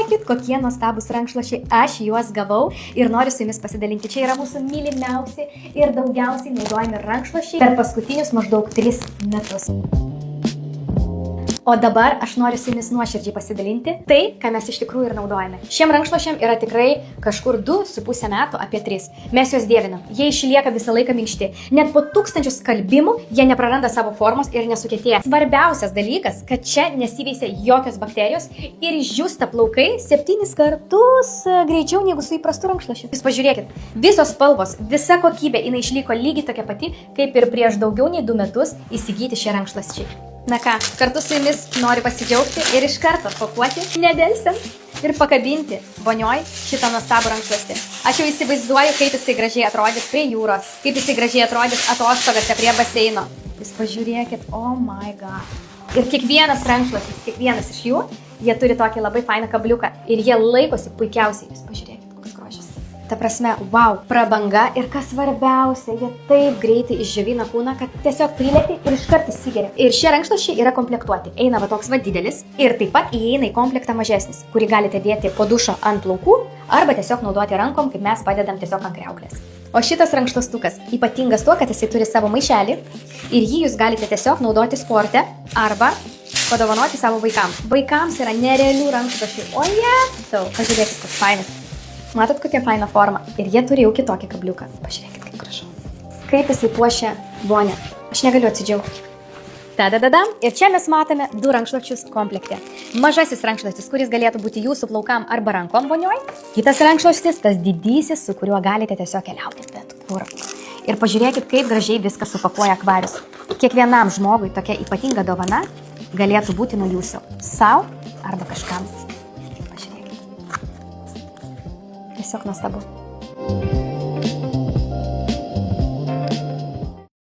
Pažiūrėkit, kokie nuostabus rankšluosčiai, aš juos gavau ir noriu su jumis pasidalinti. Čia yra mūsų mylimiausi ir daugiausiai naudojami rankšluosčiai per paskutinius maždaug 3 metus. O dabar aš noriu su jumis nuoširdžiai pasidalinti tai, ką mes iš tikrųjų ir naudojame. Šiem rankšluosčiam yra tikrai kažkur 2,5 metų, apie 3. Mes juos dievinam. Jie išlieka visą laiką minkšti. Net po 1000 skalbimų jie nepraranda savo formos ir nesukietėja. Svarbiausias dalykas, kad čia nesiveisia jokios bakterijos ir išdžiūsta plaukai 7 kartus greičiau negu su įprastu rankšluosčiu. Jūs pažiūrėkit, visos spalvos, visa kokybė, jinai išliko lygiai tokia pati, kaip ir prieš daugiau nei 2 metus įsigyti šie rankšluosčiai. Na ką, kartu su jumis noriu pasidžiaugti ir iš karto pakuoti, nedelsiant ir pakabinti vonioj šitą nuostabų rankšluostį. Aš jau įsivaizduoju, kaip jisai gražiai atrodys prie jūros, kaip jisai gražiai atrodys atostogose prie baseino. Jūs pažiūrėkit, oh my god. Ir kiekvienas rankšluostis, kiekvienas iš jų, jie turi tokį labai fainą kabliuką ir jie laikosi puikiausiai. Jūs pažiūrėkit, koks grožis. Ta prasme, wow, prabanga ir kas svarbiausia, jie taip greitai išdžiovina kūną, kad tiesiog prilėti ir iškart įsigeria. Ir šie rankšluosčiai yra komplektuoti. Eina va toks va didelis ir taip pat įeina į komplektą mažesnis, kurį galite dėti po dušo ant plaukų arba tiesiog naudoti rankom, kaip mes padedam tiesiog ant kriauklės. O šitas rankšluostukas ypatingas tuo, kad jisai turi savo maišelį ir jį jūs galite tiesiog naudoti sporte arba padovanoti savo vaikams. Vaikams yra nerealių rankšluosčių. O pažiūrėkit, koks fainas. Matot, kokia faina forma. Ir jie turi jau kitokį kabliuką. Pažiūrėkit, kaip gražu. Kaip jisai puošia vonią. Aš negaliu atsidžiaugti. Tadadadam. Ir čia mes matome 2 rankšluosčius komplekte. Mažasis rankšluostis, kuris galėtų būti jūsų plaukam arba rankom vonioj. Kitas rankšluostis, tas didysis, su kuriuo galite tiesiog keliauti bet kur. Ir pažiūrėkit, kaip gražiai viskas supakuoja akvarius. Kiekvienam žmogui tokia ypatinga dovana galėtų būti nuo jūsų. Sau arba kažkam. Tiesiog nuostabu.